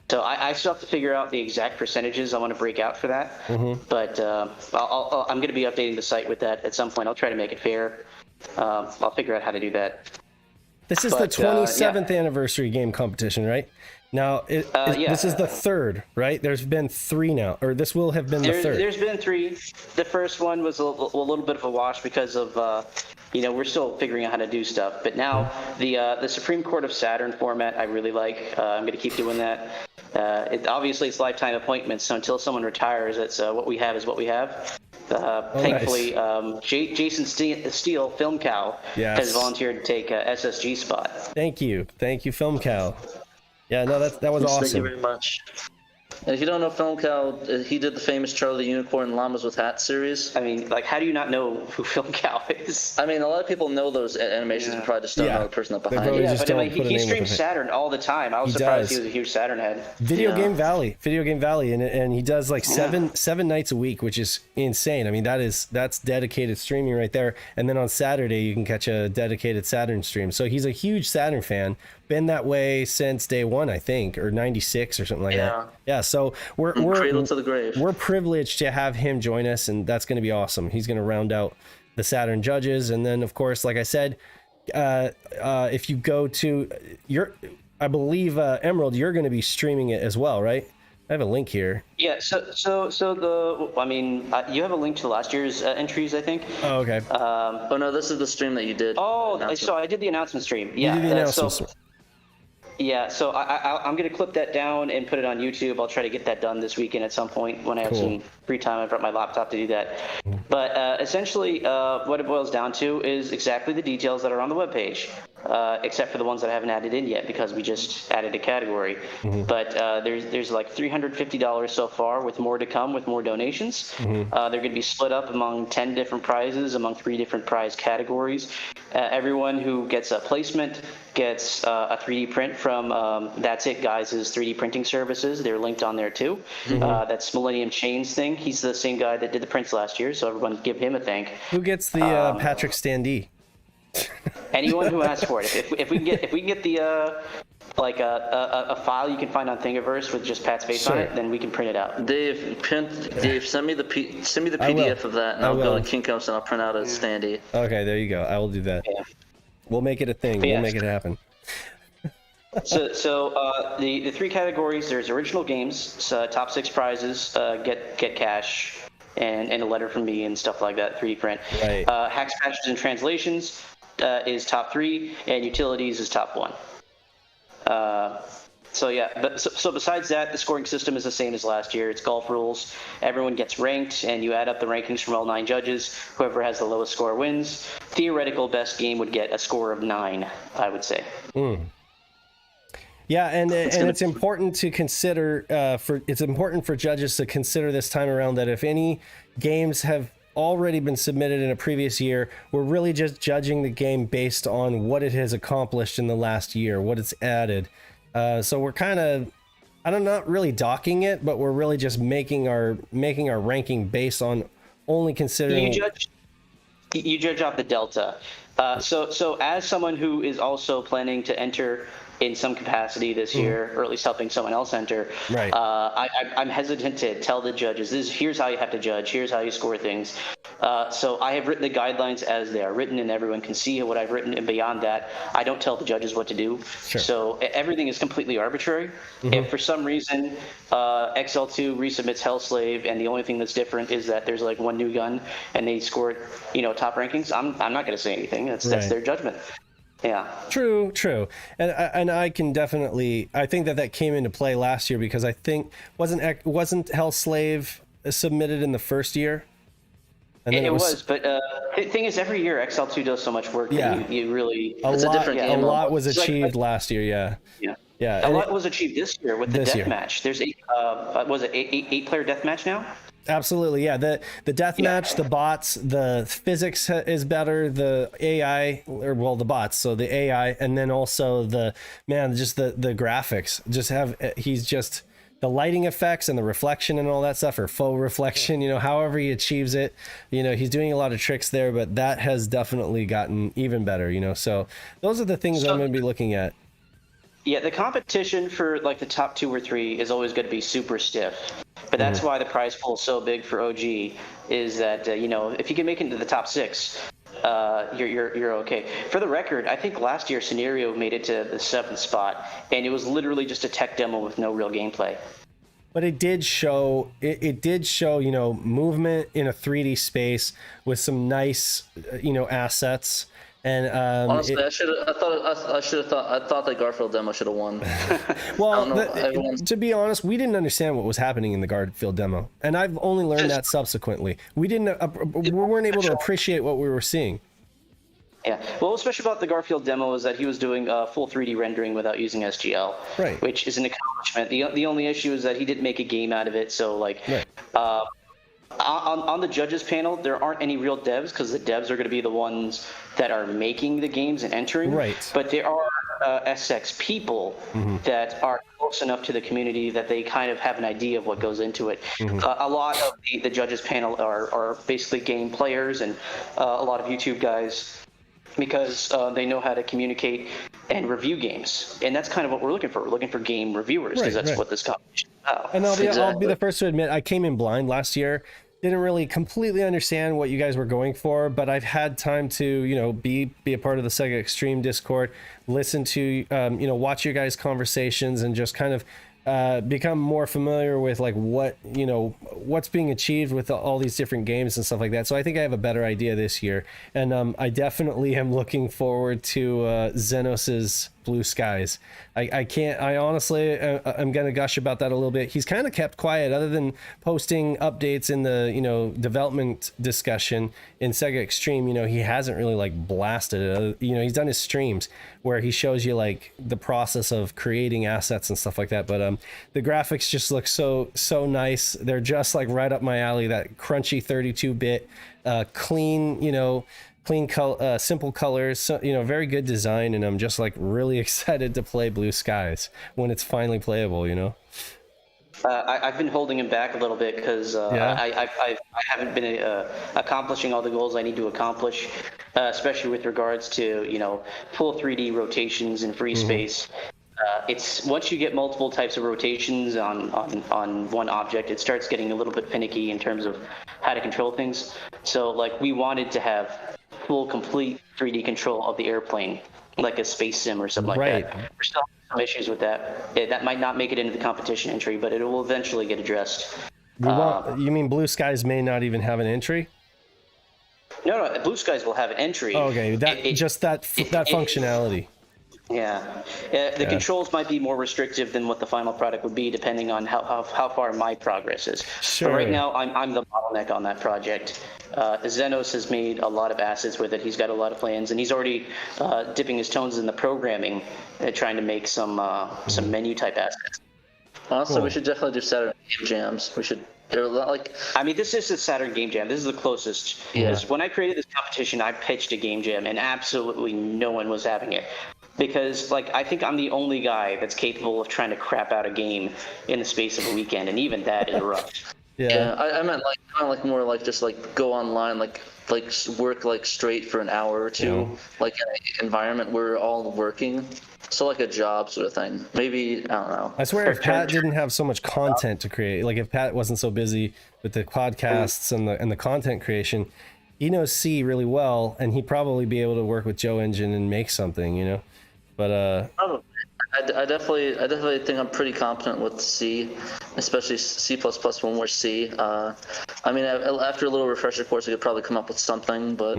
So I still have to figure out the exact percentages I want to break out for that. Mm-hmm. But I'm going to be updating the site with that at some point. I'll try to make it fair. I'll figure out how to do that. This is the 27th anniversary game competition, right? Now, this is the 3rd, right? There's been 3 now, or this will have been the 3rd. There's been 3. The first one was a little bit of a wash because of, we're still figuring out how to do stuff. But now the Supreme Court of Saturn format I really like. I'm going to keep doing that. Obviously, it's lifetime appointments, so until someone retires, it's what we have is what we have. Thankfully, nice. Jason Steele, Film Cow, has volunteered to take SSG spot. Thank you, Film Cow. Yeah, no, that was awesome. Thank you very much. And if you don't know Film Cow, he did the famous Charlie the Unicorn Llamas with Hats series. I mean, like, how do you not know who Film Cow is? I mean, a lot of people know those animations, but probably just don't know the person up behind it. Yeah, but I mean, he streams Saturn all the time. I was surprised he was a huge Saturn head. Video Game Valley, and he does like seven nights a week, which is insane. I mean, that's dedicated streaming right there. And then on Saturday, you can catch a dedicated Saturn stream. So he's a huge Saturn fan. Been that way since day one, I think, or 96 or something like that. Yeah, so we're cradle to the grave. We're privileged to have him join us, and that's going to be awesome. He's going to round out the Saturn judges, and then of course, like I said, if you go to I believe Emerald, you're going to be streaming it as well, right? I have a link here. Yeah. I mean, you have a link to last year's entries, I think. Oh, okay. Oh no, this is the stream that you did. Oh, so I did the announcement stream. Yeah. You did the announcement. Yeah, so I'm going to clip that down and put it on YouTube. I'll try to get that done this weekend at some point when I have some free time. I brought my laptop to do that. But essentially, what it boils down to is exactly the details that are on the webpage, except for the ones that I haven't added in yet because we just added a category. But there's like $350 so far, with more to come, with more donations. They're going to be split up among 10 different prizes, among 3 different prize categories. Everyone who gets a placement gets a 3D print from That's It Guys' 3D printing services. They're linked on there too. That's Millennium Chains thing. He's the same guy that did the prints last year, so everyone give him a thank. Who gets the Patrick standee? Anyone who asks for it. If we can get the like a file you can find on Thingiverse with just Pat's face on it, then we can print it out. Dave, send me the PDF of that, and I'll go to Kinko's and I'll print out a standee. Okay, there you go. I will do that. Yeah. We'll make it a thing. We'll make it happen. So the 3 categories, there's original games, so top 6 prizes, get cash, and a letter from me and stuff like that, 3D print. Right. Hacks, patches, and translations is top 3, and utilities is top 1. So besides that, the scoring system is the same as last year. It's golf rules. Everyone gets ranked, and you add up the rankings from all 9 judges. Whoever has the lowest score wins. Theoretical best game would get a score of 9, I would say. Yeah, and it's important to consider it's important for judges to consider this time around that if any games have already been submitted in a previous year, we're really just judging the game based on what it has accomplished in the last year, what it's added. So we're kind of, not really docking it, but we're really just making our ranking based on only considering. You judge off the delta. So as someone who is also planning to enter in some capacity this year, or at least helping someone else enter, right. I'm hesitant to tell the judges, here's how you have to judge, here's how you score things. So I have written the guidelines as they are written, and everyone can see what I've written, and beyond that, I don't tell the judges what to do. Sure. So everything is completely arbitrary. If for some reason XL2 resubmits Hellslave, and the only thing that's different is that there's like 1 new gun, and they scored, top rankings, I'm not going to say anything. That's their judgment. Yeah. True. And I can definitely, I think that came into play last year because I think wasn't Hellslave submitted in the first year? And then it was, but the thing is, every year XL2 does so much work that you really, it's a different game. A lot was achieved last year, yeah. A lot was achieved this year with the deathmatch. There's 8-player deathmatch now? Absolutely, yeah. The deathmatch, the bots, the physics is better, the AI, the bots, so the AI, and then also the graphics. He's just the lighting effects and the reflection and all that stuff, or faux reflection, however he achieves it. He's doing a lot of tricks there, but that has definitely gotten even better, so those are the things I'm going to be looking at. Yeah, the competition for like the top 2 or 3 is always going to be super stiff. But that's why the prize pool is so big for OG, is that, if you can make it into the top 6, you're okay. For the record, I think last year Scenario made it to the 7th spot, and it was literally just a tech demo with no real gameplay. But it did show, movement in a 3D space with some nice, assets. And honestly, I thought that Garfield demo should have won. Well, to be honest, we didn't understand what was happening in the Garfield demo, and I've only learned that subsequently. We weren't able to appreciate what we were seeing. Yeah, well, what's special about the Garfield demo is that he was doing full 3D rendering without using SGL, right? Which is an accomplishment. The only issue is that he didn't make a game out of it, so on the judges panel, there aren't any real devs because the devs are going to be the ones that are making the games and entering. Right. But there are SX people that are close enough to the community that they kind of have an idea of what goes into it. A lot of the judges panel are basically game players and a lot of YouTube guys, because they know how to communicate and review games. And that's kind of what we're looking for. We're looking for game reviewers, because that's what this competition is about. And I'll be the first to admit, I came in blind last year. Didn't really completely understand what you guys were going for, but I've had time to, be a part of the Sega Extreme Discord, listen to, watch your guys' conversations, and just kind of become more familiar with like what's being achieved with all these different games and stuff like that. So I think I have a better idea this year, and I definitely am looking forward to Xenos's Blue Skies. I honestly I'm gonna gush about that a little bit. He's kind of kept quiet other than posting updates in the development discussion in Sega Extreme. He hasn't really like blasted it. He's done his streams where he shows you like the process of creating assets and stuff like that, but the graphics just look so nice. They're just like right up my alley, that crunchy 32-bit clean simple colors, so, very good design, and I'm just like really excited to play Blue Skies when it's finally playable. I've been holding him back a little bit because I haven't been accomplishing all the goals I need to accomplish, especially with regards to full 3D rotations in free space. It's once you get multiple types of rotations on one object, it starts getting a little bit finicky in terms of how to control things. So like we wanted to have full complete 3D control of the airplane, like a space sim or something like that. We're still having some issues with that. That might not make it into the competition entry, but it will eventually get addressed. You mean Blue Skies may not even have an entry? No, Blue Skies will have an entry. Oh, okay, that functionality. Yeah, the controls might be more restrictive than what the final product would be, depending on how far my progress is. Sure. But right now, I'm the bottleneck on that project. Xenos has made a lot of assets with it. He's got a lot of plans, and he's already dipping his toes in the programming, trying to make some menu type assets. Also, cool. We should definitely do Saturn game jams. We should. They're a lot like. I mean, this is a Saturn game jam. This is the closest. Yeah. When I created this competition, I pitched a game jam, and absolutely no one was having it. Because I think I'm the only guy that's capable of trying to crap out a game in the space of a weekend, and even that is rough. Yeah, I meant more like just like go online, like work like straight for an hour or two, like in an environment where we're all working. So like a job sort of thing. Maybe, I don't know. I swear if Pat didn't have so much content to create, like if Pat wasn't so busy with the podcasts and the content creation, he knows C really well, and he'd probably be able to work with Joe Engine and make something, But I definitely think I'm pretty competent with C, especially C++ when we're C. I mean, after a little refresher course, I could probably come up with something, but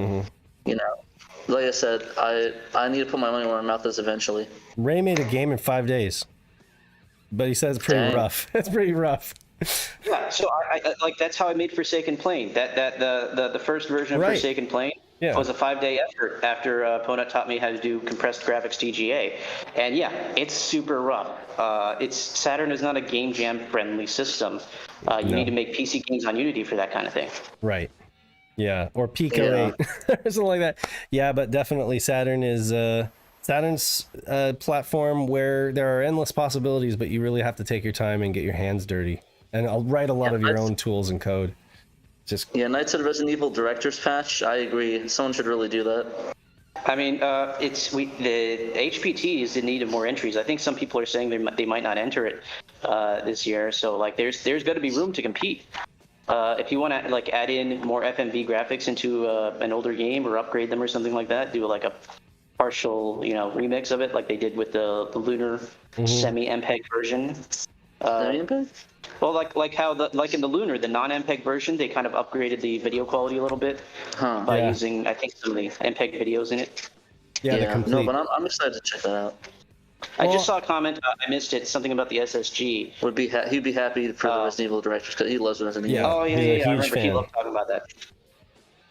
like I said, I need to put my money where my mouth is eventually. Ray made a game in 5 days, but he says it's pretty rough. It's pretty rough. Yeah, so I like that's how I made Forsaken Plane. That the first version of Forsaken Plane was a 5-day effort after Ponut taught me how to do compressed graphics TGA, and it's super rough. Saturn is not a game jam friendly system. You need to make PC games on Unity for that kind of thing. Right. Yeah, or Pico 8 or something like that. Yeah, but definitely Saturn is Saturn's platform where there are endless possibilities, but you really have to take your time and get your hands dirty. And I'll write a lot of your own tools and code. Knights of Resident Evil Director's Patch. I agree. Someone should really do that. I mean, the HPT is in need of more entries. I think some people are saying they might not enter it this year. So there's got to be room to compete. If you want to add in more FMV graphics into an older game or upgrade them or something like that, do a partial remix of it like they did with the Lunar semi-MPEG version. Semi-MPEG? Well, like how in the Lunar, the non-MPEG version, they kind of upgraded the video quality a little bit by using, I think, some of the MPEG videos in it. No, but I'm excited to check that out. I just saw a comment. I missed it. Something about the SSG. He'd be happy for the Resident Evil directors because he loves Resident Evil. Oh yeah. I remember he loved talking about that.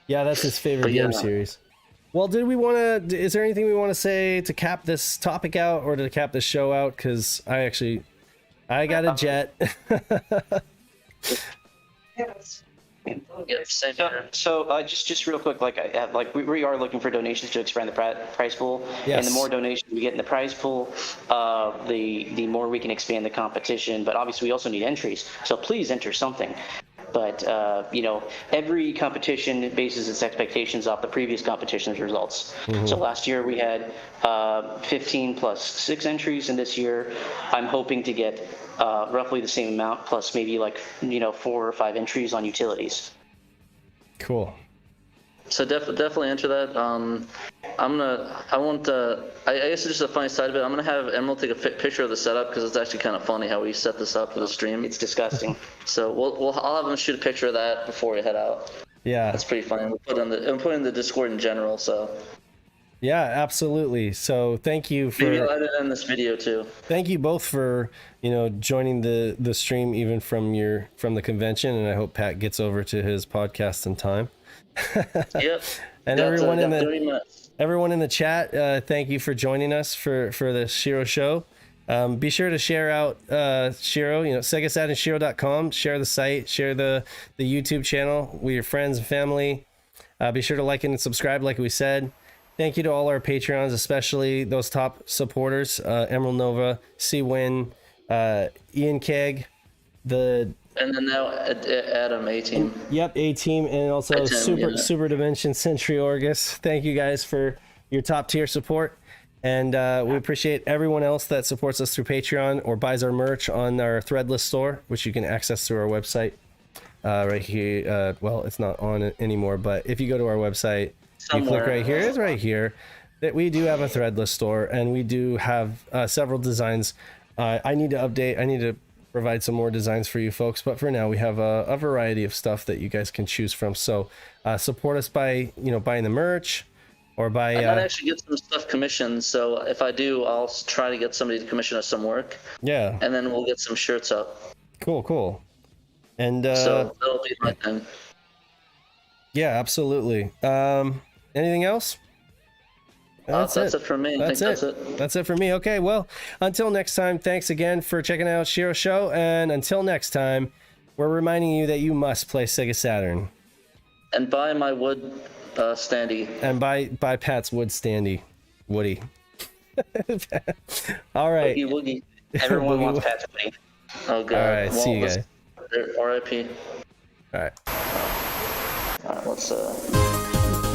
Yeah, that's his favorite game series. Well, is there anything we want to say to cap this topic out or to cap this show out? Because I got a jet. Same here. So just real quick, we are looking for donations to expand the prize pool, and the more donations we get in the prize pool, the more we can expand the competition. But obviously, we also need entries. So please enter something. But every competition bases its expectations off the previous competition's results. So last year we had 15 plus 6 entries, and this year I'm hoping to get roughly the same amount plus maybe 4 or 5 entries on utilities. Cool. So definitely enter that. I guess it's just a funny side of it. I'm gonna have Emerald take a picture of the setup because it's actually kind of funny how we set this up for the stream. It's disgusting. So I'll have him shoot a picture of that before we head out. Yeah, that's pretty funny. We'll put in the Discord in general. So. Yeah, absolutely. So thank you for. Maybe I'll edit in this video too. Thank you both for joining the stream even from the convention, and I hope Pat gets over to his podcast in time. Yep. And everyone in the chat, thank you for joining us for the SHIRO show. Be sure to share out SHIRO, Sega Saturn SHIRO.com. Share the site, share the YouTube channel with your friends and family. Be sure to like and subscribe, like we said. Thank you to all our Patreons, especially those top supporters: Emerald Nova, C-Win, Ian Keg, and then now Adam A-Team. Yep, A-Team, and also Super Dimension Century Orgus. Thank you guys for your top tier support, and we appreciate everyone else that supports us through Patreon or buys our merch on our Threadless store, which you can access through our website right here. Well, it's not on it anymore, but if you go to our website, you click right here. It's right here that we do have a Threadless store, and we do have several designs. I need to update. I need to provide some more designs for you folks, but for now we have a variety of stuff that you guys can choose from. So support us by buying the merch or by. I might actually get some stuff commissioned. So if I do, I'll try to get somebody to commission us some work. Yeah. And then we'll get some shirts up. Cool. And so that'll be my thing. Yeah, absolutely. Anything else? That's it for me. That's it for me. Okay, well, until next time, thanks again for checking out SHIRO Show, and until next time, we're reminding you that you must play Sega Saturn. And buy my wood standee. And buy Pat's wood standee. Woody. All right. Woogie. Everyone wants Pat's woody. Oh, God. All right, see you guys. R.I.P. All right. All right, let's